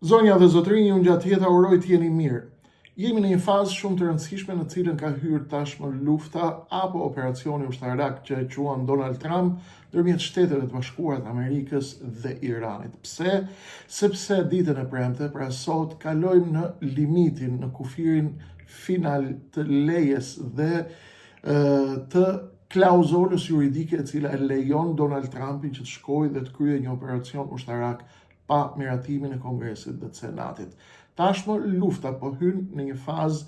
Zonja dhe zotërinj, unë gjatë jeta uroj të jeni mirë. Jemi në një fazë shumë të rëndësishme në cilën ka hyrë tashmë lufta apo operacioni ushtarak që e quan Donald Trump ndërmjet Shteteve të Bashkuara të Amerikës dhe Iranit. Pse? Sepse ditën e premte, pra sot, kalojmë në limitin, në kufirin final të lejes dhe të klauzolës juridike e cila e lejon Donald Trumpin që të shkojë dhe të kryejë një operacion ushtarak pa miratimin e Kongresit dhe të Senatit. Tashmë lufta po hyn në një fazë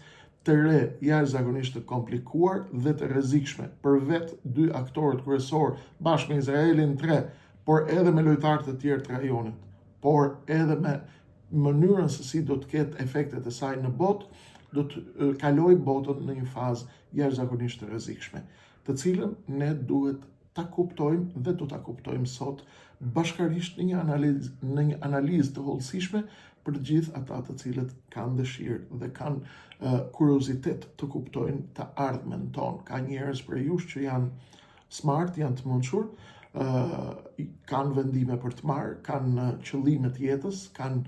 të re, jashtëzakonisht të komplikuar dhe të rrezikshme për vetë dy aktorët kryesor bashkë me Izraelin 3, por edhe me lojtarë të tjerë të rajonit, por edhe me mënyrën se si do të ketë efektet e saj në botë, do të kaloj botën në një fazë jashtëzakonisht të rrezikshme, të cilën ne duhet ta kuptojmë dhe do ta kuptojmë sot bashkarisht në një analizë të hollësishme për të gjithë ata të cilët kanë dëshirë dhe kanë kuriozitet të kuptojnë të ardhmen tonë. Ka njerëz për ju që janë smart, janë të mençur, kanë vendime për të marrë, kanë qëllime të jetës, kanë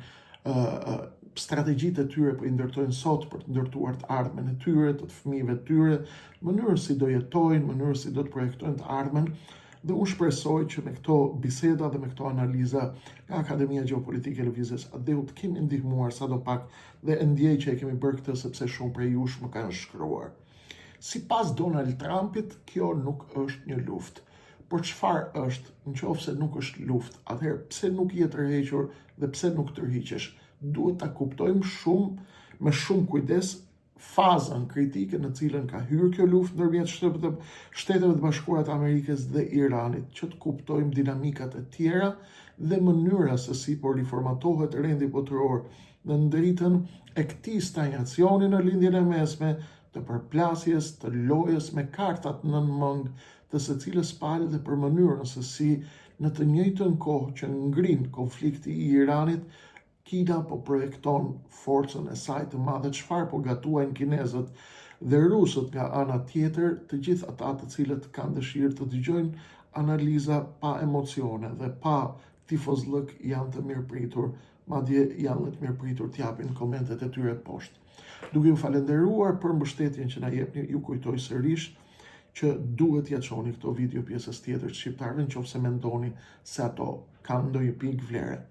strategjitë e tyre po i ndërtojnë sot për të ndërtuar të ardhmen e tyre, të fëmijëve të tyre, mënyrën si do jetojnë, mënyrën si do të projektojnë të ardhmen. Dhe unë shpresoj që me këto biseda dhe me këto analiza nga Akademia Gjeopolitike e Lëvizjes Adeu të kemi ndihmuar sadopak dhe e ndjej që e kemi bërë këtë sepse shumë prej jush më kanë shkruar. Sipas Donald Trumpit, kjo nuk është një luftë. Por çfarë është? Nëse nuk është luftë, atëherë pse nuk je tërhequr dhe pse nuk tërhiqesh? Duhet ta kuptojmë me shumë kujdes fazën kritike në cilën ka hyrë kjo luftë ndërmjet Shteteve të Bashkuara të Amerikës dhe Iranit, që të kuptojmë dinamikat e tjera dhe mënyra se si po riformatohet rendi botëror në ndritën e këtij stagnacioni në lindjen e mesme, të përplasjes, të lojës me kartat nën mëng të secilës palë dhe për mënyrën se si në të njëjtën kohë që ngrin konflikti i Iranit, Kina po projekton forcën e saj të madhe, çfarë po gatuajnë kinezët dhe rusët nga ana tjetër, të gjithë ata të cilët kanë dëshirë të dëgjojnë analiza pa emocione dhe pa tifozllëk janë të mirëpritur, madje janë të mirëpritur të japin komentet e tyre poshtë. Duke ju falenderuar për mbështetjen që na jepni, ju kujtoj sërish që duhet ja çoni këto video pjesës tjetër të shqiptarëve nëse mendoni se ato kanë ndonjë pikë vlere.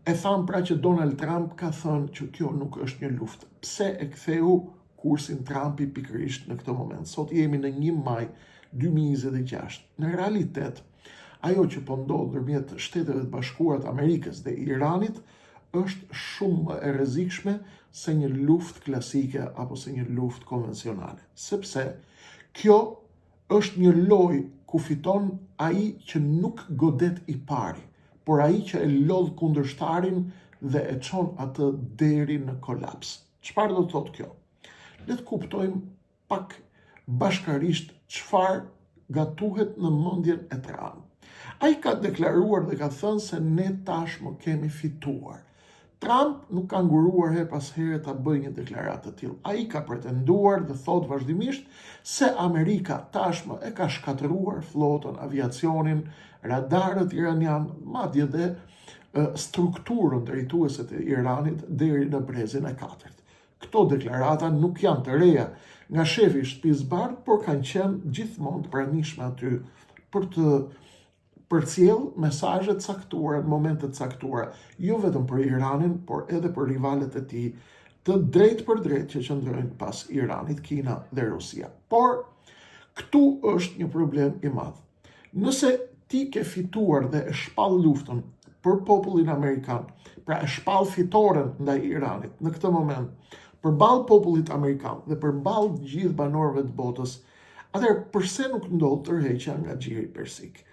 E tham pra që Donald Trump ka thënë që kjo nuk është një luftë. Pse e ktheu kursin Trumpi pikërisht në këtë moment? Sot jemi në 1 maj 2026. Në realitet, ajo që po ndodh ndërmjet Shteteve të Bashkuara të Amerikës dhe Iranit është shumë më e rrezikshme se një luftë klasike apo se një luftë konvencionale. Sepse kjo është një lojë ku fiton ai që nuk godet i pari, por ai që e lodh kundërshtarin dhe e çon atë deri në kolaps. Çfarë do të thotë kjo? Le të kuptojmë pak bashkarisht çfarë gatuhet në mendjen e Trump. Ai ka deklaruar dhe ka thënë se ne tashmë kemi fituar. Trump nuk ka nguruar her pas here ta bëjë një deklaratë të tillë. Ai ka pretenduar dhe thot vazhdimisht se Amerika tashmë e ka shkatëruar flotën, aviacionin, radarët iranian, madje dhe strukturën drejtuese të Iranit deri në brezin e 4. Këto deklarata nuk janë të reja nga shefi i shtëpisë bardhë, por kanë qenë gjithmonë të pranishme aty për të përcjell mesazhe të caktuara në momente të caktuara, jo vetëm për Iranin, por edhe për rivalet e tij të drejtë për drejtë që qëndrojnë pas Iranit, Kina dhe Rusia. Por këtu është një problem i madh. Nëse ti ke fituar dhe e shpall luftën për popullin amerikan, pra e shpall fitoren ndaj Iranit në këtë moment, përballë popullit amerikan dhe përballë gjithë banorëve të botës, atëherë pse nuk ndodh tërheqja nga xhiri persik?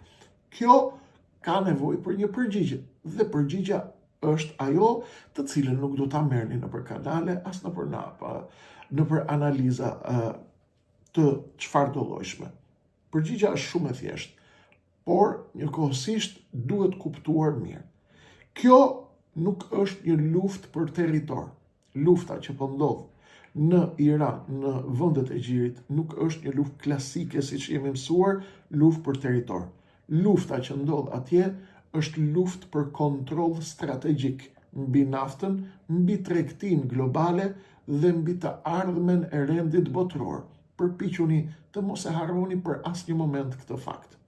Kjo ka nevojë për një përgjigje, dhe përgjigja është ajo të cilën nuk do ta merrni nëpër kanale as nëpër analiza të çfarëdolojshme. Përgjigja është shumë e thjeshtë, por njëkohësisht duhet kuptuar mirë. Kjo nuk është një luftë për territor. Lufta që po ndodh në Iran, në vendet e xhirit, nuk është një luftë klasike siç jemi mësuar, luftë për territor. Lufta që ndodh atje është luftë për kontroll strategjik mbi naftën, mbi tregtinë globale dhe mbi të ardhmen e rendit botror. Përpiquni të mos e harroni për asnjë moment këtë fakt.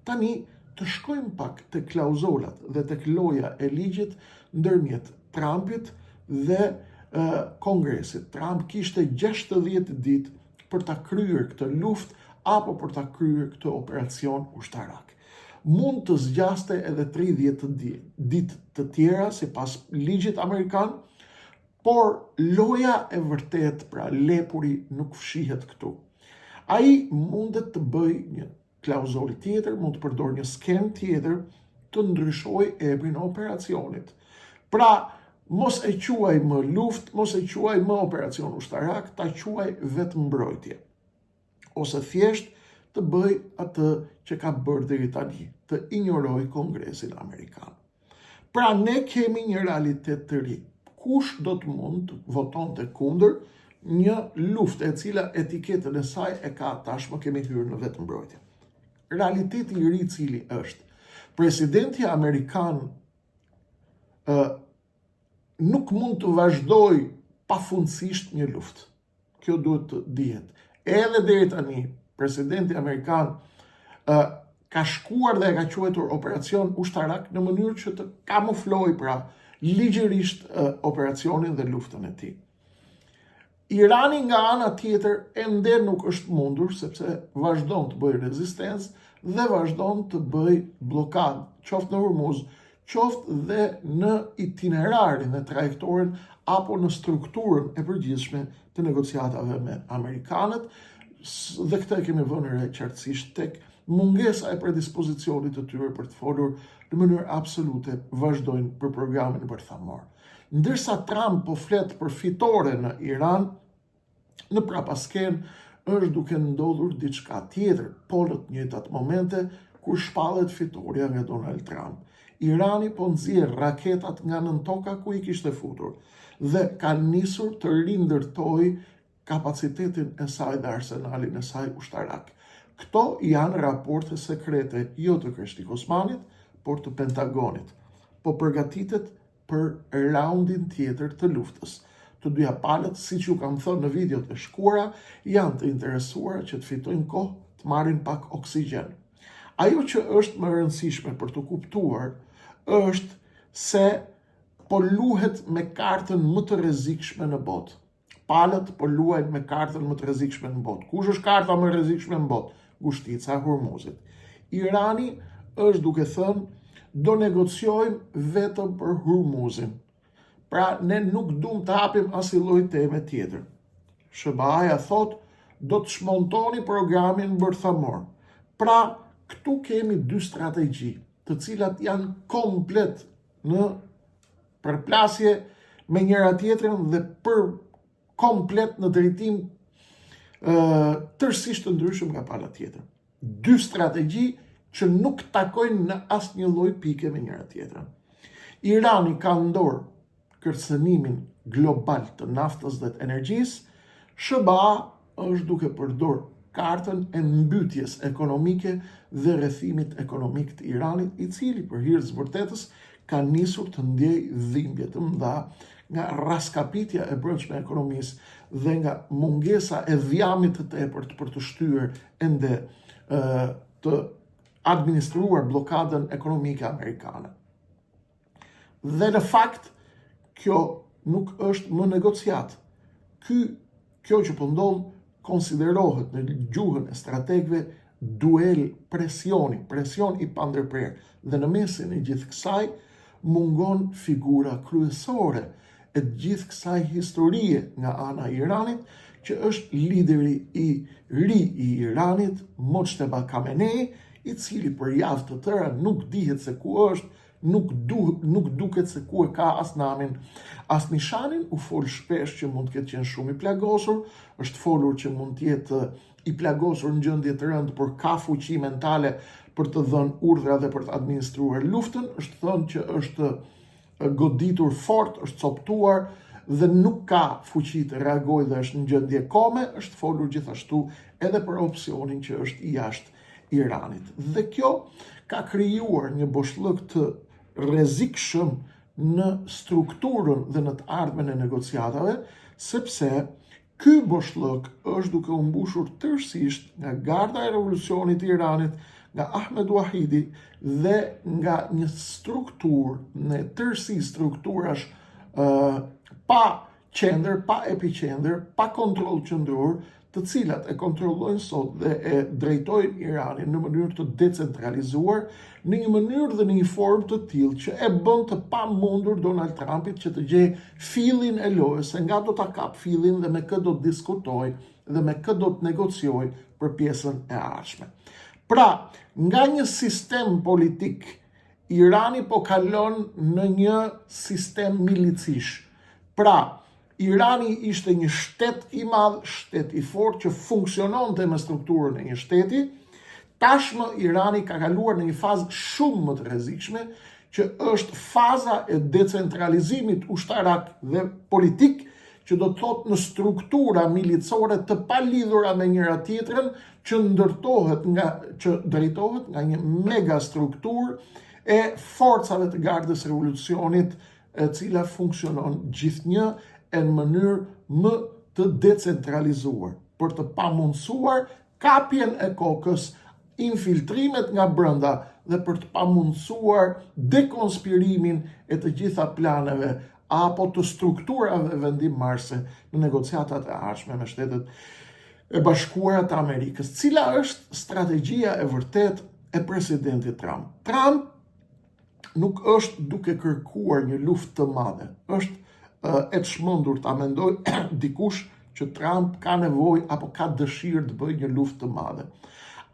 Tani të shkojmë pak të klauzolat dhe të loja e ligjit ndërmjet Trumpit dhe Kongresit. Trump kishte 60 ditë për ta kryer këtë luftë apo për ta kryer këtë operacion ushtarak. Mund të zgjaste edhe 30 ditë të tjera sipas ligjit amerikan, por loja e vërtet, pra lepuri, nuk fshihet këtu. Ai mundet të bëj një klauzol tjetër, mund të përdor një skem tjetër të ndryshoj ebrin e operacionit. Pra, mos e quaj më luftë, mos e quaj më operacion ushtarak, ta quaj vetëm mbrojtje. Ose thjesht të bëj atë që ka bërë deri tani, të injoroj Kongresin Amerikan. Pra, ne kemi një realitet të ri. Kush do të mund të votonte kundër një luftë e cila etiketën e saj e ka tashmë kemi hyrë në vetë mbrojtje. Realiteti i ri cili është, presidenti Amerikan nuk mund të vazhdoj pafundësisht një luftë. Kjo duhet të dihet. Edhe deri tani, presidenti Amerikan ka shkuar dhe ka quajtur operacion ushtarak në mënyrë që të kamufloj pra ligjërisht operacionin dhe luftën e tij. Irani nga ana tjetër ende nuk është mundur sepse vazhdon të bëjë rezistencë dhe vazhdon të bëjë blokadë, qoftë në Hormuz, qoftë dhe në itinerarin dhe trajektorin apo në strukturën e përgjithshme të negociatave me amerikanët, dhe këtë e kemi vënë re qartësisht tek mungesa e predispozicionit të tyre për të folur në mënyrë absolute vazhdojnë për programin bërthamor. Ndërsa Trump po flet për fitore në Iran, në prapasken është duke ndodhur diçka tjetër, por në të njëjtat momente kur shpallet fitoria nga Donald Trump. Irani po nxjerr raketat nga nën toka ku i kishte futur dhe ka nisur të rindërtojë kapacitetin e saj dhe arsenalin e saj ushtarak. Këto janë raporte sekrete jo të Krishtik Osmanit, por të Pentagonit. Po përgatitet për raundin tjetër të luftës. Të dyja palët, siç ju kam thënë në videot e shkuara, janë të interesuara që të fitojnë kohë, të marrin pak oksigjen. Ajo që është më rëndësishme për të kuptuar është se po luhet me kartën më të rrezikshme në botë. Palët po luajnë me kartën më të rrezikshme në botë. Kush është karta më e rrezikshme në botë? Ngushtica e Hormuzit. Irani është duke thënë do negociojmë vetëm për Hormuzin. Pra ne nuk duam të hapim asnjë lloj teme tjetër. SBA-ja thot do të shmontoni programin bërthamor. Pra këtu kemi dy strategji, të cilat janë komplet në përplasje me njëra tjetrën dhe komplet në drejtim tërësisht të ndryshëm nga pala tjetër. Dy strategji që nuk takojnë në asnjë lloj pike me njëra tjetrën. Irani ka në dorë kërcënimin global të naftës dhe të energjisë, SBA është duke përdor kartën e mbytjes ekonomike dhe rrethimit ekonomik të Iranit, i cili për hir të vërtetës ka nisur të ndjejë dhimbje të mëdha nga raskapitja e brendshme e ekonomisë dhe nga mungesa e dhjamit të tepërt për të shtyr ende të administruar blokadën ekonomike amerikane. Dhe në fakt, kjo nuk është më negociat. Kjo që po ndodh konsiderohet në gjuhën e strategëve duel presion i pandërprer. Dhe në mesin e gjithë kësaj mungon figura kryesore e gjithë kësaj historie nga ana e Iranit, që është lideri i ri i Iranit, Mojtaba Khamenei, i cili për javë të tëra nuk dihet se ku është, nuk duket se ku e ka as namin, as nishanin. U fol shpesh që mund të ketë qenë shumë i plagosur, është folur që mund të jetë i plagosur në gjendje të rëndë, por ka fuqi mentale për të dhënë urdhra dhe për të administruar luftën, është thënë që është goditur fort, është coptuar dhe nuk ka fuqi të reagojë dhe është në gjendje kome. Është folur gjithashtu edhe për opsionin që është i jashtë Iranit. Dhe kjo ka krijuar një boshllëk të rrezikshëm në strukturën dhe në të ardhmen e negociatave, sepse ky boshllëk është duke u mbushur tërësisht nga Garda e Revolucionit të Iranit, nga Ahmed Wahidi dhe nga një strukturë, në tërësi strukturash pa qendër, pa epiqendër, pa kontroll qendror, të cilat e kontrollojnë sot dhe e drejtojnë Iranin në mënyrë të decentralizuar, në një mënyrë dhe në një formë të tillë që e bën të pamundur Donald Trumpit që të gjejë fillin e lojës, se nga do ta kap fillin dhe me kë do të diskutoj dhe me kë do të negocioj për pjesën e ardhshme. Pra, nga një sistem politik, Irani po kalon në një sistem milicish. Pra, Irani ishte një shtet i madh, shtet i fortë që funksiononte me strukturën e një shteti. Tashmë Irani ka kaluar në një fazë shumë më të rrezikshme, që është faza e decentralizimit ushtarak dhe politik, që do të thotë në struktura milicore të palidhura me njëra tjetrën, që drejtohet nga një mega strukturë e forcave të Gardës Revolucionit, e cila funksionon gjithnjë në mënyrë më të decentralizuar, për të pamundsuar kapjen e kokës, infiltrimet nga brenda dhe për të pamundsuar dekonspirimin e të gjitha planeve apo të strukturave vendimmarrëse në negociatat e ardhshme me Shtetet e Bashkuara të Amerikës. Cila është strategjia e vërtet e presidentit Trump? Trump nuk është duke kërkuar një luftë të madhe. Është e çmendur ta mendoj dikush që Trump ka nevojë apo ka dëshirë të bëjë një luftë të madhe.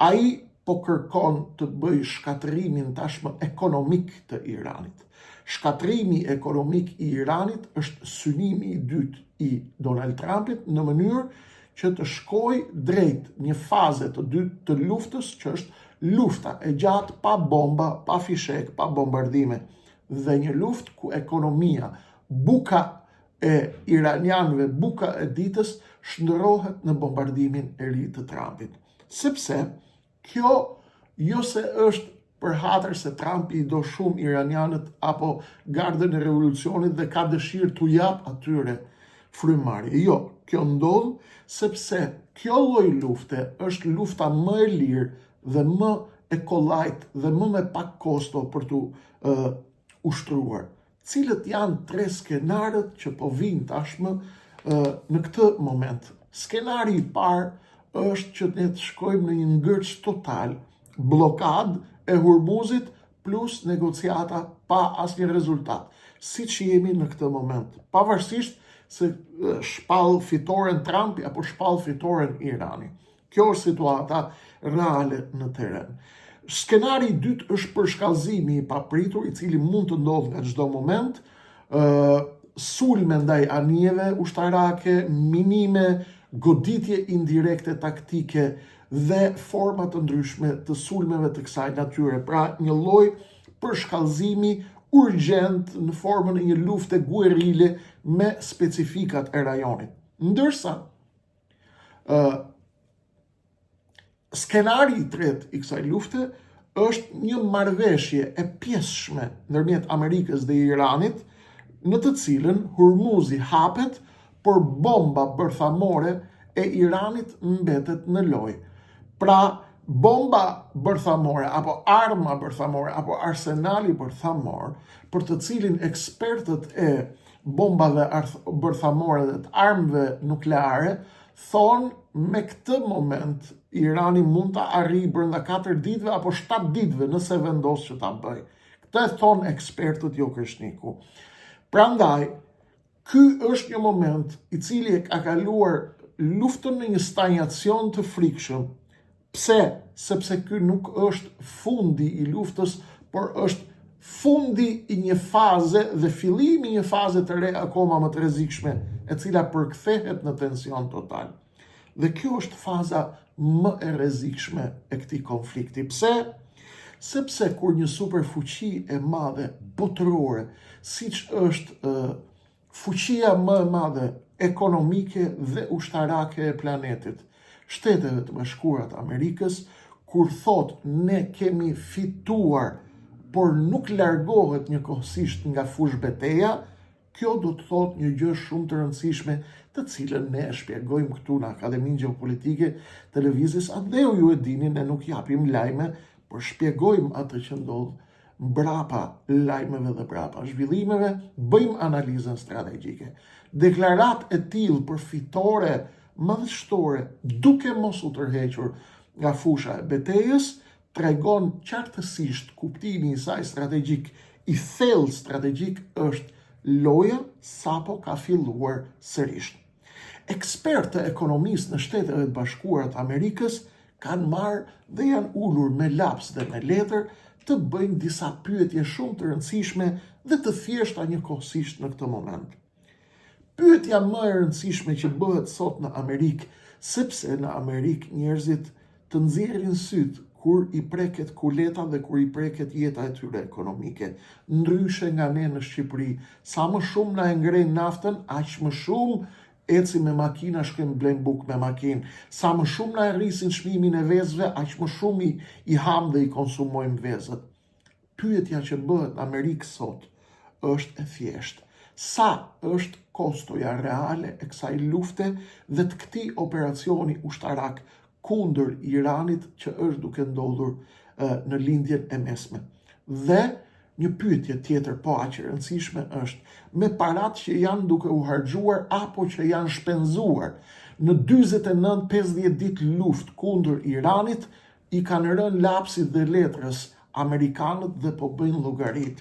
Ai po kërkon të bëjë shkatërimin tashmë ekonomik të Iranit. Shkatrimi ekonomik i Iranit është synimi i dytë i Donald Trumpit në mënyrë që të shkojë drejt një faze të dytë të luftës, që është lufta e gjatë pa bomba, pa fishek, pa bombardime, dhe një luftë ku ekonomia, buka e iranianëve, buka e ditës, shndërrohet në bombardimin e ri të Trumpit. Sepse kjo jo se është për hatër se Trumpi i do shumë iranianët apo Gardën e Revolucionit dhe ka dëshirë t'u jap atyre frymarrje. Jo, kjo ndodh sepse kjo lloj lufte është lufta më e lirë dhe më e kollajt dhe më me pak kosto për t'u ushtruar. Cilët janë tre skenarët që po vinë tashmë në këtë moment. Skenari i parë është që ne të shkojmë në një ngërç total, blokadë e Hormuzit plus negociata pa asnjë rezultat, siç jemi në këtë moment, pavarësisht se shpall fitoren Trumpi apo shpall fitoren Irani. Kjo është situata reale në teren. Skenari i dytë është përshkallëzimi i papritur, i cili mund të ndodhë nga çdo moment, sulme ndaj anijeve ushtarake, minime, goditje indirekte taktike dhe forma të ndryshme të sulmeve të kësaj natyre. Pra, një lloj përshkallëzimi urgjent në formën e një lufte guerrile me specifikat e rajonit. Ndërsa skenari i tretë i kësaj lufte është një marrëveshje e pjesshme ndërmjet Amerikës dhe Iranit, në të cilën Hormuzi hapet, por bomba bërthamore e Iranit mbetet në lojë. Pra, bomba bërthamore apo arma bërthamore apo arsenali bërthamor, për të cilin ekspertët e bombave bërthamore dhe të armëve nukleare thonë me këtë moment Irani mund të arrijë brenda 4 ditëve apo 7 ditëve nëse vendos që ta bëjë. Këtë e thonë ekspertët, jo Krishniku. Prandaj, ky është një moment i cili e ka kaluar luftën në një stagnacion të frikshëm. Pse? Sepse ky nuk është fundi i luftës, por është fundi i një faze dhe fillimi i një faze të re akoma më të rrezikshme, e cila përkthehet në tension total. Dhe kjo është faza më e rrezikshme e këtij konflikti. Pse? Sepse kur një superfuqi e madhe botërore, siç është fuqia më e madhe ekonomike dhe ushtarake e planetit, Shteteve të Bashkuara të Amerikës, kur thot ne kemi fituar por nuk largohet njëkohësisht nga fush beteja, kjo do të thotë një gjë shumë të rëndësishme të cilën ne e shpjegojmë këtu në Akademinë Gjeopolitike të Lëvizjes, dhe ju e dini, ne nuk japim lajme, por shpjegojmë atë që ndodh mbrapa lajmeve dhe mbrapa zhvillimeve, bëjmë analizën strategjike. Deklarat e tillë përfitore, madhështore, duke mos u tërhequr nga fusha e betejës, tregon qartësisht kuptimi i saj strategjik, i thellë strategjik është loja sapo ka filluar sërish. Ekspertë e ekonomisë në Shtetet e Bashkuara të Amerikës kanë marrë dhe janë ulur me laps dhe me letër të bëjnë disa pyetje shumë të rëndësishme dhe të thjeshta njëkohësisht në këtë moment. Pyetja më e rëndësishme që bëhet sot në Amerikë, sepse në Amerikë njerëzit të nxjerrin syt kur i preket kuleta dhe kur i preket jeta e tyre ekonomike. Ndryshe nga ne në Shqipëri, sa më shumë na e ngren naftën, aq më shumë eci me makina, shkojmë blejmë bukë me makinë. Sa më shumë na e rrisin çmimin e vezëve, aq më shumë i ham dhe i konsumojmë vezët. Pyetja që bëhet në Amerikë sot është e thjeshtë. Sa është kostoja reale e kësaj lufte dhe të këtij operacioni ushtarak kundër Iranit që është duke ndodhur në lindjen e mesme. Dhe një pyetje tjetër po aq e rëndësishme është, me parat që janë duke u harxhuar apo që janë shpenzuar në 49-50 ditë luftë kundër Iranit, i kanë rënë lapsit dhe letrës amerikanët dhe po bëjnë llogarit.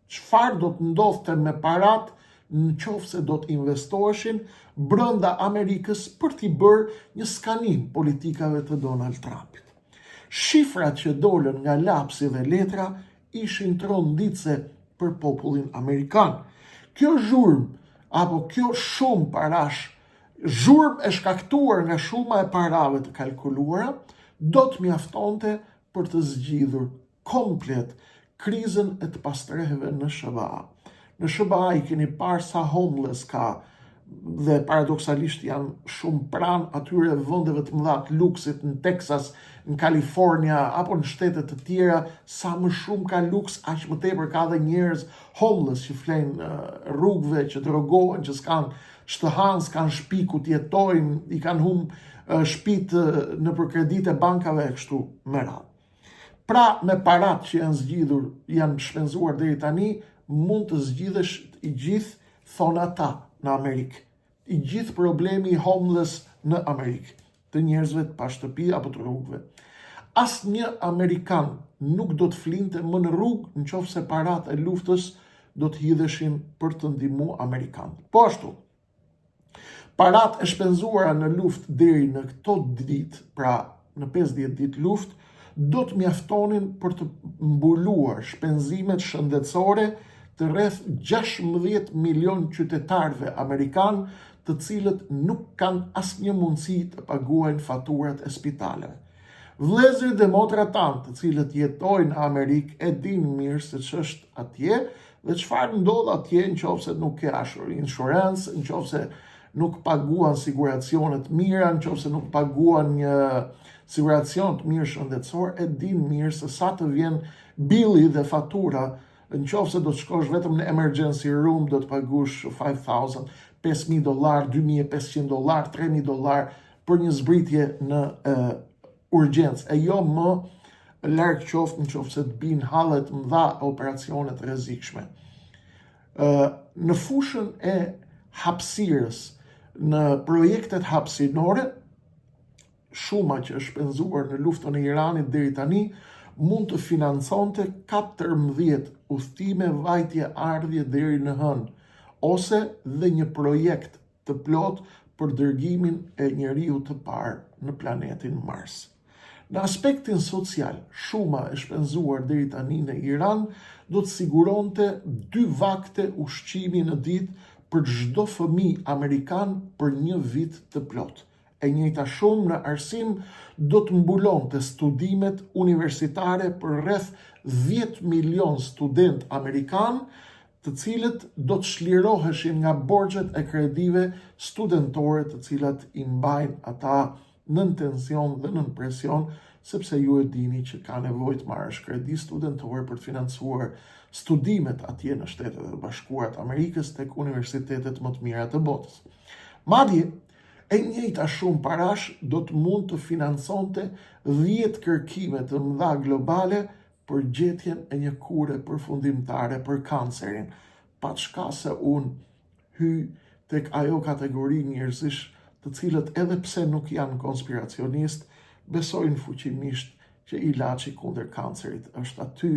Çfarë do të ndodhte me parat në qoftë se do të investoheshin brenda Amerikës për t'i bërë një skanim politikave të Donald Trumpit. Shifrat që dolën nga lapsi dhe letra ishin tronditse për popullin amerikan. Kjo zhurmë, apo kjo shumë parash, zhurmë e shkaktuar nga shuma e parave të kalkuluara, do të mjaftonte për të zgjidhur komplet krizën e të pastreheve në SBA. Në SBA i keni parë sa homeless ka, dhe paradoksalisht janë shumë pranë atyre vendeve të mëdha të luksit në Texas, në Kalifornia apo në shtete të tjera. Sa më shumë ka luks, aq më tepër ka dhe njerëz homeless që flenë rrugëve, që drogohen, që s'kan shtëhan, s'kan shtëpi ku të jetojnë, i kanë humbë shtëpitë nëpër kredite bankave e kështu me radhë. Pra, me parat që janë zgjidhur, janë shpenzuar deri tani, mund të zgjidhesh i gjithë, thonë ata, në Amerikë. I gjithë problemi i homeless në Amerikë, të njerëzve të pa shtëpi apo të rrugëve. Asnjë Amerikan nuk do të flinte më në rrugë nëse parat e luftës do të hidheshin për të ndihmuar amerikanët. Po ashtu, parat e shpenzuara në luftë deri në këto ditë, pra në 50 ditë luftë, do të mjaftonin për të mbuluar shpenzimet shëndetësore të rreth 16 milion qytetarëve amerikan, të cilët nuk kanë asnjë mundësi të paguajnë faturat e spitaleve. Vëllezërit dhe motrat tanë, të cilët jetojnë në Amerikë, e dinë mirë se ç'është atje dhe çfarë ndodh atje nëse nuk ke insurance, nëse nuk paguan siguracione të mira, nëse nuk paguan një siguracion të mirë shëndetësor, e dinë mirë se sa të vjen billi dhe fatura. Nëse do të shkosh vetëm në emergency room, do të pagush $5,000, $5,000, $2,500, $3,000 për një zbritje në urgjencë. E jo më larg qoftë nëse të binë halle të mëdha, operacione të rrezikshme. Në fushën e hapësirës, në projektet hapësinore, shuma që është shpenzuar në luftën e Iranit deri tani mund të financonte 14 udhëtime vajtje ardhje deri në hënë, ose dhe një projekt të plot për dërgimin e njeriu të parë në planetin Mars. Në aspektin social, shuma e shpenzuar deri tani në Iran do të siguronte 2 vakte ushqimi në ditë për çdo fëmijë amerikan për një vit të plot. E njëjta shumë në arsim do të mbulonte studimet universitare për rreth 10 milion student amerikan, të cilët do të shliroheshin nga borxhet e kredive studentore të cilat i mbajnë ata nën tension dhe nën presion, sepse ju e dini që ka nevojë të marrësh kredi studentore për të financuar studimet atje në Shtetet e Bashkuara të Amerikës tek universitetet më të mira të botës. Madje, e njëjta shumë parash do të mund të financonte 10 kërkime të mëdha globale për gjetjen e një kure përfundimtare për kancerin, paçka se unë hy tek ajo kategori njerëzish të cilët edhe pse nuk janë konspiracionist, besojnë fuqimisht që ilaçi kundër kancerit është aty,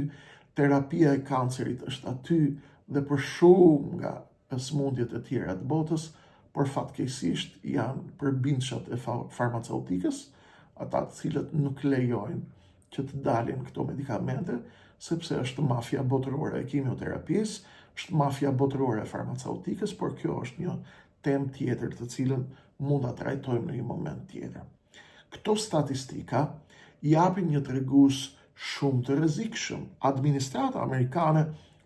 terapia e kancerit është aty dhe për shumë nga smundjet e tjera të botës, por fatkeqësisht janë përbindshët e farmaceutikës, ata të cilët nuk lejojnë që të dalin këto medikamente, sepse është mafia botërore e kimioterapisë, është mafia botërore e farmaceutikës, por kjo është një temë tjetër të cilën mund ta trajtojmë në një moment tjetër. Këto statistika japin një tregues shumë të rrezikshëm. Administrata amerikane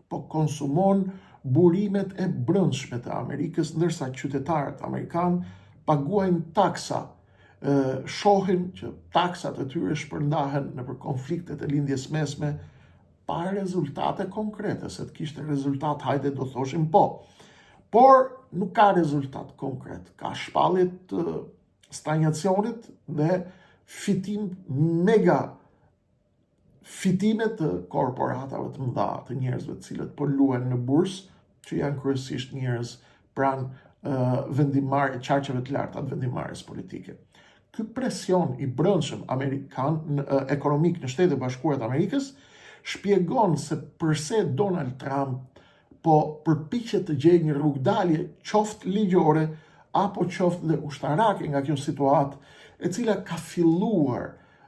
po konsumon burimet e brendshme të Amerikës, ndërsa qytetarët amerikanë paguajnë taksa. Shohin që taksat e tyre shpërndahen nëpër konfliktet e lindjes mesme pa rezultate konkrete. Se të kishte rezultat, hajde do thoshim po. Por nuk ka rezultat konkret. Ka shpallje të stagnacionit dhe fitime të korporatave të mëdha, të njerëzve të cilët po luajnë në bursë, që janë kryesisht njerëz pranë qarqeve të larta të vendimarrjes politike. Ky presion i brendshëm amerikan ekonomik në Shtetet e Bashkuara të Amerikës shpjegon se përse Donald Trump po përpiqet të gjejë një rrugdalje qoftë ligjore apo qoftë dhe ushtarake nga kjo situatë, e cila ka filluar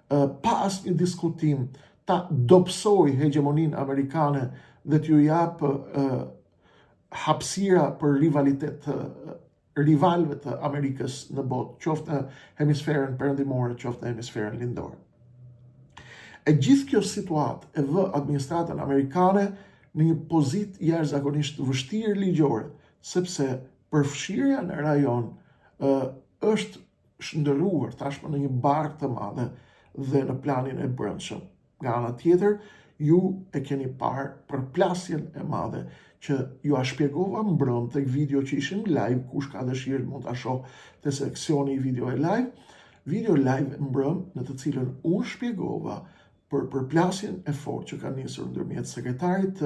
pa asnjë diskutim ta dobësojë hegemoninë amerikane dhe t'ju jap hapësira për rivalëve të Amerikës në botë, qoftë në hemisferën perëndimore, qoftë në hemisferën lindore. E gjithë kjo situatë e vë administratën amerikane në një pozitë jashtëzakonisht vështirë ligjore, sepse përfshirja në rajon është shndërruar tashmë në një barkë të madhe dhe në planin e brendshëm. Nga ana tjetër, ju e keni parë përplasjen e madhe që ju a shpjegova mbrëm tek video që ishin live, kush ka dëshirë mund ta shohë te seksioni i video e live mbrëm në të cilën unë shpjegova për përplasjen e fortë që ka nisur ndërmjet sekretarit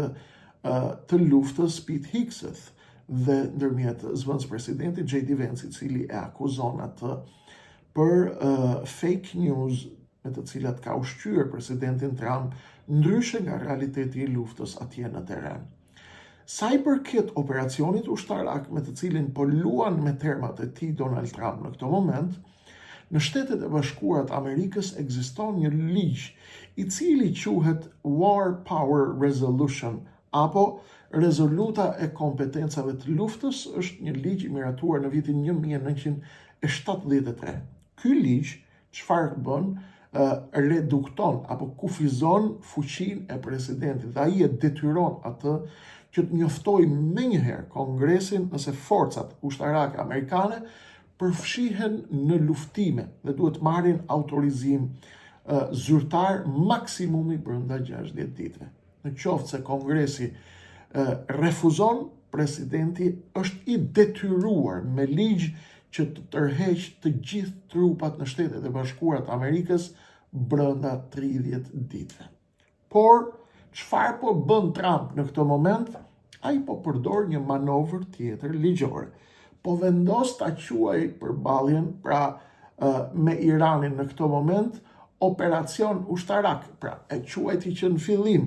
të luftës Pete Hegseth dhe ndërmjet zëvendëspresidentit J.D. Vance, i cili e akuzon atë për fake news me të cilat ka ushqyer presidentin Trump, ndryshe nga realiteti i luftës atje në teren. Sa i përket operacionit ushtarak me të cilin po luan me termat e tij Donald Trump në këto moment, në Shtetet e Bashkuara të Amerikës ekziston një ligj i cili quhet War Power Resolution apo rezoluta e kompetencave të luftës, është një ligj i miratuar në vitin 1973. Ky ligj çfarë bën? Redukton apo kufizon fuqinë e presidentit dhe ai e detyron atë që të njoftojë menjëherë Kongresin nëse forcat ushtarake amerikane përfshihen në luftime dhe duhet marrin autorizim zyrtar maksimumi brenda 60 ditëve. Në qoftë se Kongresi refuzon, presidenti është i detyruar me ligj që të tërheqë të gjithë trupat në Shtetet e Bashkuara të Amerikës brenda 30 ditëve. Por, çfarë po bën Trump në këtë moment? Ai po përdor një manovër tjetër ligjore. Po vendos ta quajë përballjen me Iranin në këtë moment operacion ushtarak, e quajti që në fillim,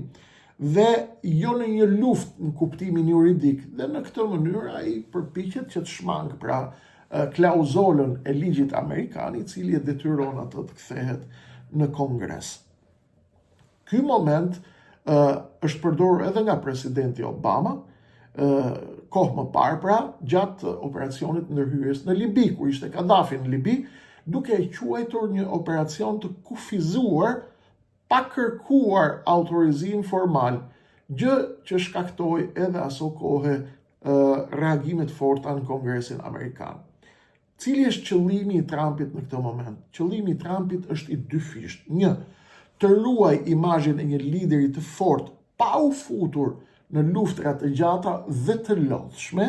dhe jo në një luftë në kuptimin juridik, dhe në këtë mënyrë ai përpiqet që të shmangë klauzolën e ligjit amerikan, i cili e detyron atë të kthehet në Kongres. Ky moment është përdorur edhe nga presidenti Obama, kohë më parë gjatë operacionit ndërhyrjes në Libi, kur ishte Kadhafi në Libi, duke e quajtur një operacion të kufizuar pa kërkuar autorizim formal, gjë që shkaktoi edhe aso kohë reagimet forta në Kongresin Amerikan. Cili është qëllimi i Trumpit në këtë moment? Qëllimi i Trumpit është i dyfisht. 1. Të ruaj imazhin e një lideri të fortë, pa u futur në luftra të gjata dhe të lodhshme,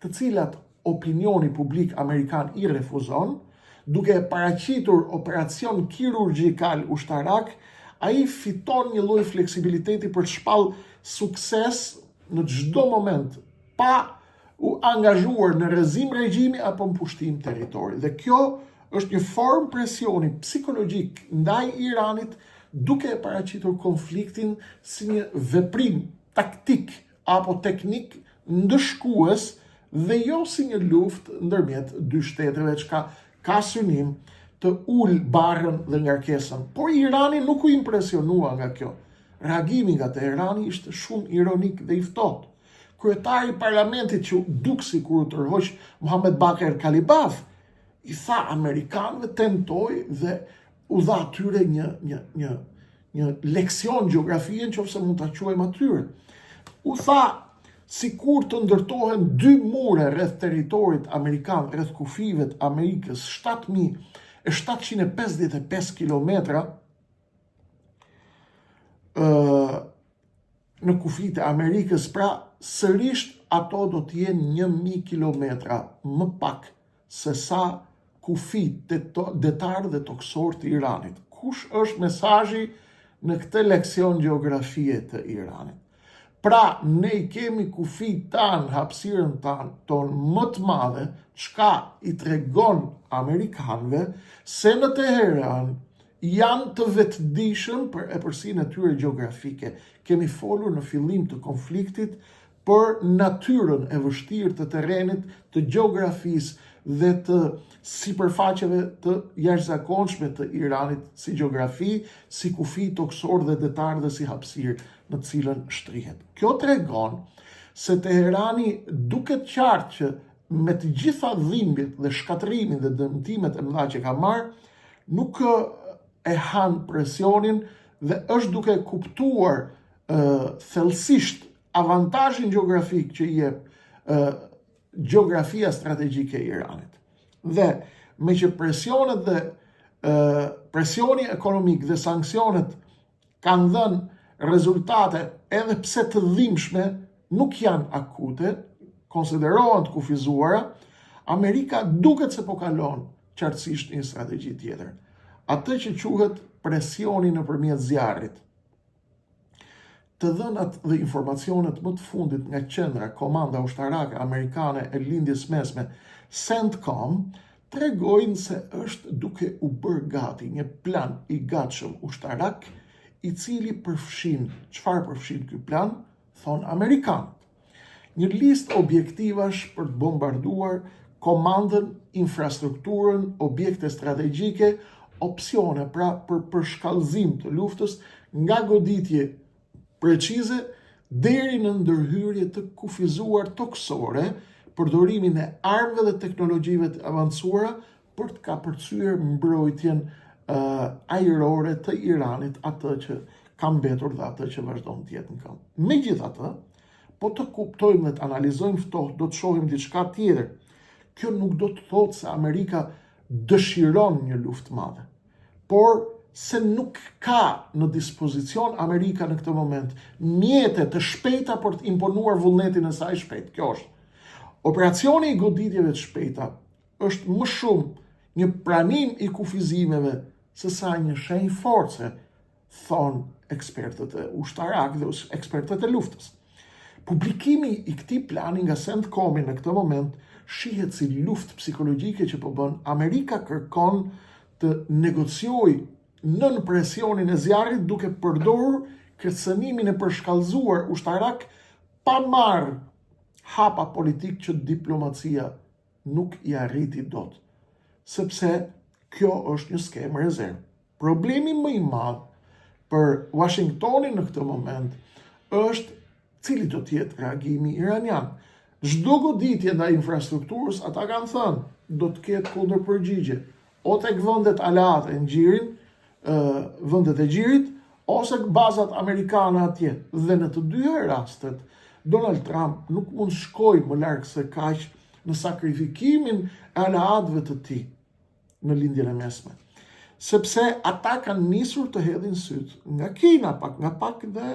të cilat opinioni publik amerikan i refuzon, duke paraqitur operacion kirurgjikal ushtarak, ai fiton një lloj fleksibiliteti për të shpallë sukses në çdo moment, pa u angazhuar në rrezim regjimi apo në pushtim territori. Dhe kjo është një formë presioni psikologjik ndaj Iranit, duke e paraqitur konfliktin si një veprim taktik apo teknik ndëshkues dhe jo si një luftë ndërmjet dy shteteve që ka synim të ul barrën dhe ngarkesën. Por Irani nuk u impresionua nga kjo. Reagimi nga Teherani ishte shumë ironik dhe i ftohtë. Kryetari i parlamentit që duk sikur u tërhoq Mohammed Baker Kalibaf i tha amerikanëve, tentoi dhe u dha atyre një leksion gjeografie, nëse mund ta quajmë atyre. U tha, sikur të ndërtohen 2 mure rreth territorit amerikan, rreth kufive të Amerikës, 7.755 kilometra në kufit e Amerikës, pra sërisht ato do të jenë 1.000 kilometra më pak se sa kufit detar dhe toksor të Iranit. Kush është mesazhi në këtë leksion gjeografie të Iranit? Pra, ne i kemi kufit tanë, hapësirën tonë më të madhe, çka i tregon amerikanëve se në Teheran janë të vetëdijshëm për epërsinë e tyre gjeografike. Kemi folur në fillim të konfliktit për natyrën e vështirë të terrenit, të gjeografisë dhe të sipërfaqeve të jashtëzakonshme të Iranit si gjeografi, si kufi toksor dhe detar dhe si hapësirë në cilën shtrihet. Kjo tregon se Teherani duket qartë që me të gjitha dhimbjet dhe shkatrimin dhe dëmtimet e mëdha që ka marrë, nuk e han presionin dhe është duke kuptuar thellësisht avantazhin gjeografik që i jep gjeografia strategjike e Iranit. Dhe me që presionet dhe presioni ekonomik dhe sanksionet kanë dhënë rezultate edhe pse të dhimbshme, nuk janë akute, konsiderohen të kufizuara, Amerika duket se po kalon qartësisht një strategji tjetër. Atë që quhet presioni nëpërmjet zjarrit. Të dhënat dhe informacionet më të fundit nga qendra komanda ushtarake amerikane e lindjes mesme, CENTCOM, tregojnë se është duke u bërë gati një plan i gatshëm ushtarak, i cili përfshin, çfarë përfshin ky plan, thon amerikanët. Një listë objektivash për të bombarduar komandën, infrastrukturën, objekte strategjike, opsione pra për përshkallëzim të luftës nga goditje precize deri në ndërhyrje të kufizuar toksore, përdorimin e armëve dhe teknologjive të avancuara për të kapërcyer mbrojtjen ajrore të Iranit, atë që ka mbetur dhe atë që vazhdon të jetë në këmbë. Megjithatë, po të kuptojmë dhe të analizojmë ftohtë, do të shohim diçka tjetër. Kjo nuk do të thotë se Amerika dëshiron një luftë madhe, por se nuk ka në dispozicion Amerika në këtë moment mjete të shpejta për të imponuar vullnetin e saj shpejt. Kjo është. Operacioni i goditjeve të shpejta është më shumë një pranim i kufizimeve se sa një shenjë force, thon ekspertët e ushtarak dhe ekspertët e luftës. Publikimi i këtij plani nga CENTCOM në këtë moment shihet si luftë psikologjike që po bën. Amerika kërkon të negociojë nën presionin e zjarrit duke përdorur kërcënimin e përshkallëzuar ushtarak pa marrë hapa politik që diplomacia nuk i arriti dot, sepse kjo është një skemë rezervë. Problemi më i madh për Washingtonin në këtë moment është cili do të jetë reagimi iranian. Çdo goditje ndaj infrastrukturës, ata kanë thënë, do të ketë kundërpërgjigje, o tek vendet aleate në xhirin, vendet e xhirit, ose bazat amerikane atje. Dhe në të dy rastet, Donald Trump nuk mund shkojë më larg se kaq në sakrifikimin e aleatëve të tij në lindjen e mesme. Sepse ata kanë nisur të hedhin syt nga Kina, pak dhe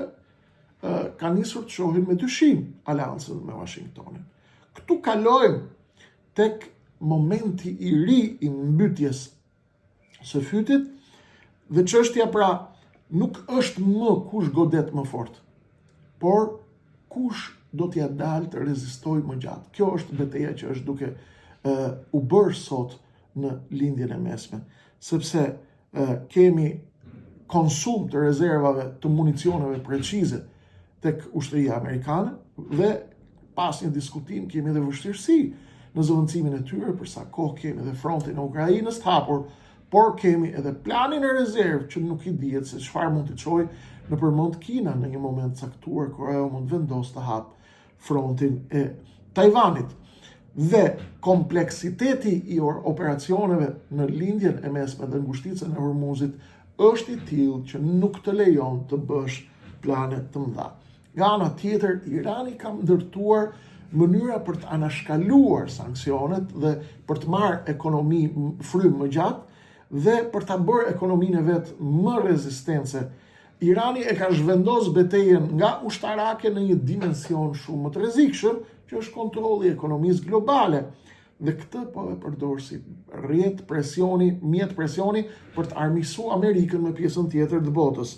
kanë nisur të shohin me dyshim aleancën me Washingtonin. Këtu kalojmë tek momenti i ri i mbytjes së fytit, dhe çështja pra nuk është më kush godet më fort, por kush do t'ja dalë të rezistojë më gjatë. Kjo është betejë që është duke u bërë sot në lindjen e mesme, sepse kemi konsum të rezervave të municioneve precize tek ushtria amerikane, dhe pas një diskutim kemi edhe vështirësi në zëvendësimin e tyre, për sa kohë kemi edhe frontin e Ukrainës të hapur, por kemi edhe planin e rezervë që nuk i dihet se çfarë mund të çojë nëpërmend Kina në një moment caktuar kur ajo mund vendos të hap frontin e Tajvanit. Dhe kompleksiteti i operacioneve në lindjen e mesme dhe ngushticën e Hormuzit është i tillë që nuk të lejon të bësh plane të mëdha. Nga ana tjetër, Irani ka ndërtuar mënyra për të anashkaluar sanksionet dhe për të marrë ekonomi frymë më gjatë dhe për ta bërë ekonominë e vet më rezistence. Irani e ka zhvendos betejën nga ushtarake në një dimension shumë më të rrezikshëm, që është kontrolli i ekonomisë globale. Dhe këtë po e përdor si mjet presioni për të armiqsuar Amerikën me pjesën tjetër të botës.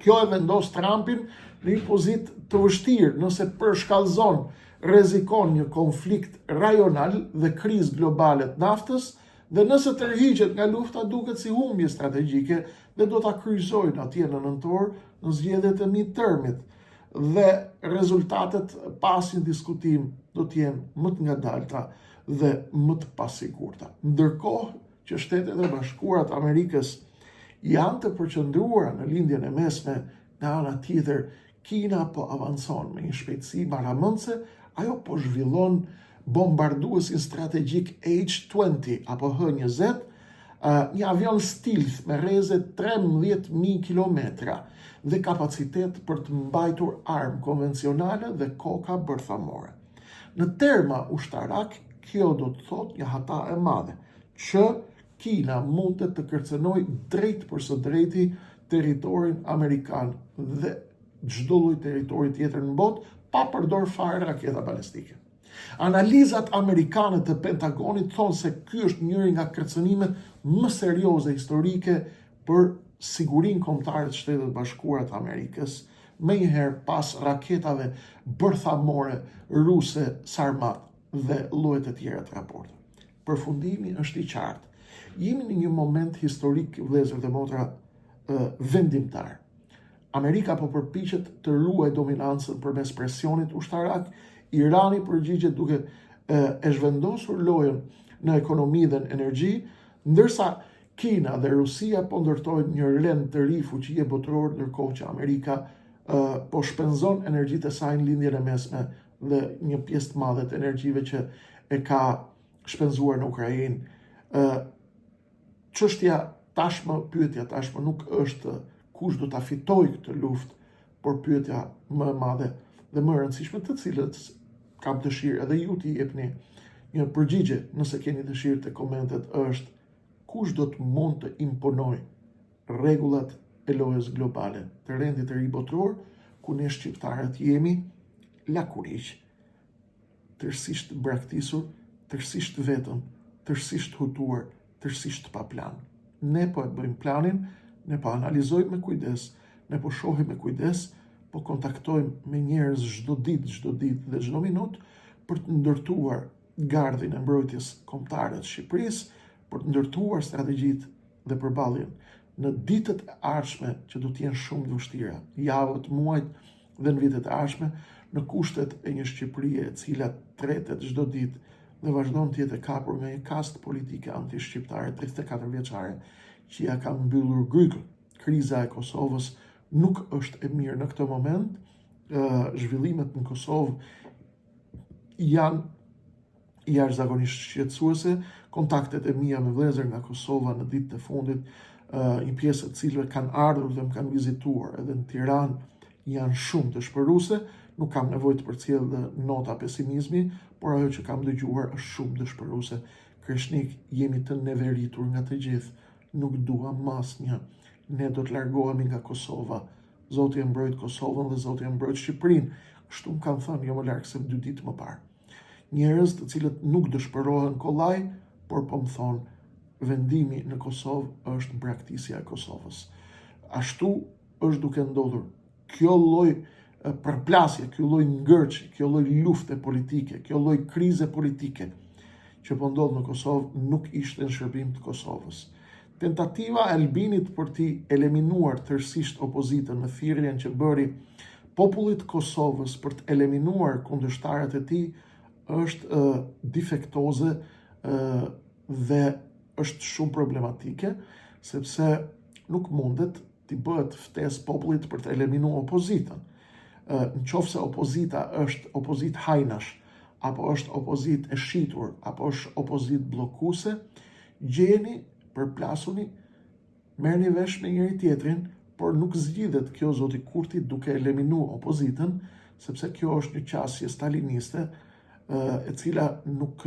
Kjo e vendos Trumpin në një pozitë të vështirë nëse përshkallëzon, rrezikon një konflikt rajonal dhe krizë globale të naftës, dhe nëse tërhiqet nga lufta duket si humbje strategjike dhe do ta kryqëzojnë atje në nëntor në zgjedhjet e midtermit, dhe rezultatet pas një diskutim do të jenë më të ngadalta dhe më të pasigurta. Ndërkohë që Shtetet e Bashkuara të Amerikës janë të përqendruara në lindjen e mesme, nga ana tjetër Kina po avancon me një shpejtësi baramëndse, ajo po zhvillon bombarduesin strategjik H-20 apo H-20, një avion stealth me rreze 13.000 kilometra dhe kapacitet për të mbajtur armë konvencionale dhe koka bërthamore. Në terma ushtarak, kjo do të thotë një hata e madhe, që Kina mund të kërcënoj drejt për së drejti territorin amerikan dhe çdo lloj territori tjetër në botë, pa përdor fare raketa balistike. Analizat amerikane të Pentagonit thonë se ky është njëri nga kërcënimet më serioze historike për sigurinë kombëtare të Shtetit Bashkuar të Amerikës, menjëherë pas raketave bërthamore ruse Sarmat dhe llojet e tjera të raportit. Përfundimi është i qartë. Jemi në një moment historik, vëllezër dhe motra, vendimtar. Amerika po përpiqet të ruajë dominancën përmes presionit ushtarak. Irani përgjigjet duke e zhvendosur lojën në ekonomi dhe në energji, ndërsa Kina dhe Rusia po ndërtojnë një rend të ri fuqie botërore, ndërkohë që Amerika po shpenzon energjitë e saj në lindjen e mesme dhe një pjesë të madhe të energjive që e ka shpenzuar në Ukrainë. Pyetja tashmë nuk është kush do ta fitojë këtë luftë, por pyetja më e madhe dhe më e rëndësishme, të cilët kam dëshirë edhe ju t'i jepni një përgjigje nëse keni dëshirë të komentet, është kush do të mund të imponojë rregullat e lojës globale të rendit të ri botëror, ku ne shqiptarët jemi lakuriq, tërësisht braktisur, tërësisht vetëm, tërësisht hutuar, tërësisht pa plan. Ne po e bëjmë planin, ne po analizojmë me kujdes, ne po shohim me kujdes, po kontaktojmë me njerëz çdo ditë dhe çdo minutë për të ndërtuar gardhin e mbrojtjes kombëtare të Shqipërisë, për të ndërtuar strategjitë dhe përballjen në ditët e ardhshme që do të jenë shumë të vështira, javët, muajt dhe në vitet e ardhshme, në kushtet e një Shqipërie e cila tretet çdo ditë dhe vazhdon të jetë e kapur nga një kast politike anti-shqiptare 34 vjeçare që ja ka mbyllur grykën. Kriza e Kosovës nuk është e mirë në këtë moment. Zhvillimet në Kosovë janë jashtëzakonisht shqetësuese. Kontaktet e mia me vëllezër nga Kosova në ditët e fundit, një pjesë të cilëve kanë ardhur dhe më kanë vizituar edhe në Tiranë, janë shumë të shpëruese. Nuk kam nevojë të përcjell nota pesimizmi, por ajo që kam dëgjuar është shumë dëshpëruese. Kreshnik, jemi të neveritur nga të gjithë, nuk duam asnjë. Ne do të largohemi nga Kosova. Zoti e mbrojt Kosovën dhe Zoti e mbrojt Shqipërinë. Kështu më kanë thënë jo më larg se 2 ditë më parë. Njerëz të cilët nuk dëshpërohen kollaj, por po më thonë vendimi në Kosovë është braktisja e Kosovës. Ashtu është duke ndodhur. Kjo lloj përplasje, kjo lloj ngërçi, kjo lloj lufte politike, kjo lloj krize politike që po ndodh në Kosovë nuk ishte në shërbim të Kosovës. Tentativa e Albinit për t'i eliminuar tërësisht opozitën në thirrjen që bëri popullit të Kosovës për të eliminuar kundërshtarët e tij është defektoze dhe është shumë problematike, sepse nuk mundet t'i bëhet ftesë popullit për të eliminuar opozitën. Në qoftë se opozita është opozit hajnash, apo është opozit e shitur, apo është opozit bllokuese, gjeni, përplasuni, merrni vesh me njëri tjetrin, por nuk zgjidhet kjo zoti Kurti duke eliminuar opozitën, sepse kjo është një qasje staliniste, e cila nuk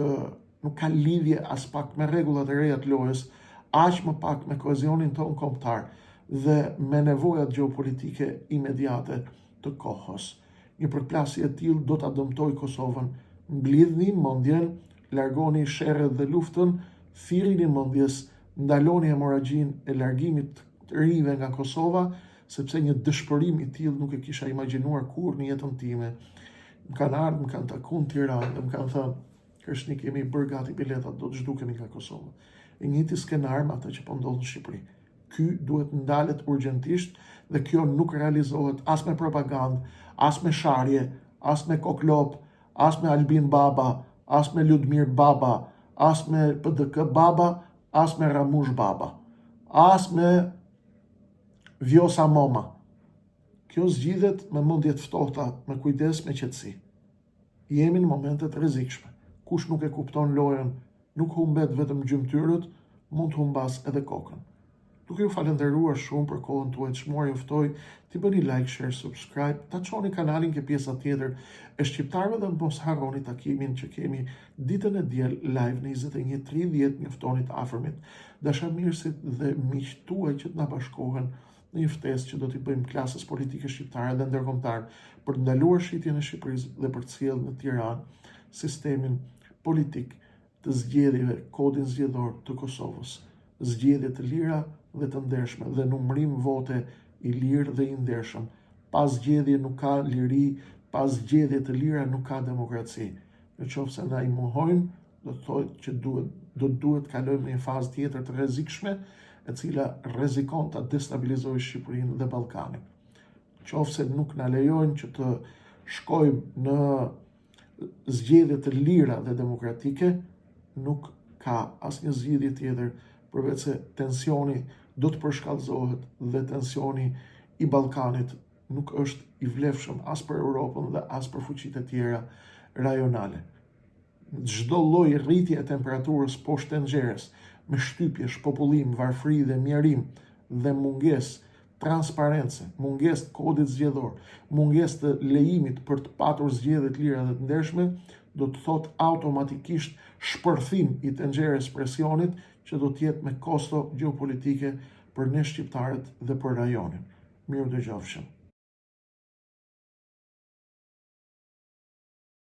ka lidhje as pak me rregullat e reja të lojës, aq më pak me kohezionin tonë kombëtar dhe me nevojat gjeopolitike imediate të kohës. Një përplasje e tillë do ta dëmtojë Kosovën. Mblidhni mendjen, largoni sherrët dhe luftën, thirrni mendjes, ndaloni hemoragjinë e largimit të rive nga Kosova, sepse një dëshpërim i tillë nuk e kisha imagjinuar kurrë në jetën time. Më kanë ardhur, më kanë takuar në Tiranë dhe më kanë thënë, Kreshnik, kemi bërë gati biletat, do të zhdukemi nga Kosova. E njëjti skenar me atë që po ndodh në Shqipëri. Ky duhet ndalet urgjentisht dhe kjo nuk realizohet as me propagandë, as me sharje, as me koklop, as me Albin Baba, as me Ludmir Baba, as me PDK Baba, as me Ramush Baba, as me Vjosa Moma. Kjo zgjidhet me mendje të ftohta, me kujdes, me qetësi. Jemi në momente të rrezikshme. Kush nuk e kupton lojën, nuk humbet vetëm gjymtyrët, mund të humbas edhe kokën. Duke ju falenderuar shumë për kohën tuaj të çmuar, ju ftoj t'i bëni like, share, subscribe, ta çoni kanalin ke pjesa tjetër e shqiptarëve dhe mos harroni takimin që kemi ditën e diel live në 21:30, njoftoni të afërmit, dashamirësit dhe miqtë tuaj që të na bashkohen në një ftesë që do t'i bëjmë klasës politike shqiptare dhe ndërkombëtare për të ndaluar shitjen e Shqipërisë dhe për të sjellë në Tiranë sistemin politik të zgjedhjeve, kodin zgjedhor të Kosovës, zgjedhje të lira dhe të ndershme dhe numërim vote i lirë dhe i ndershëm. Pas zgjedhje nuk ka liri, pas zgjedhje të lira nuk ka demokraci. Në qoftë se na i mohojnë, do të thotë që duhet të kalojmë në një fazë tjetër të rrezikshme, e cila rrezikon ta destabilizojë Shqipërinë dhe Ballkanin. Në qoftë se nuk na lejojnë që të shkojmë në zgjedhje të lira dhe demokratike, nuk ka asnjë zgjidhje tjetër përveç se tensioni do të përshkallëzohet dhe tensioni i Ballkanit nuk është i vlefshëm as për Europën dhe as për fuqitë e tjera rajonale. Çdo lloj rritje e temperaturës poshtë tenxheres, me shtypje, shpopullim, varfëri dhe mjerim dhe mungesë transparence, mungesë të kodit zgjedhor, mungesë të lejimit për të patur zgjedhje të lira dhe të ndershme, do të thotë automatikisht shpërthim i tenxheres presionit që do të jetë me kosto gjeopolitike për ne shqiptarët dhe për rajonin. Mirë dëgjofshëm.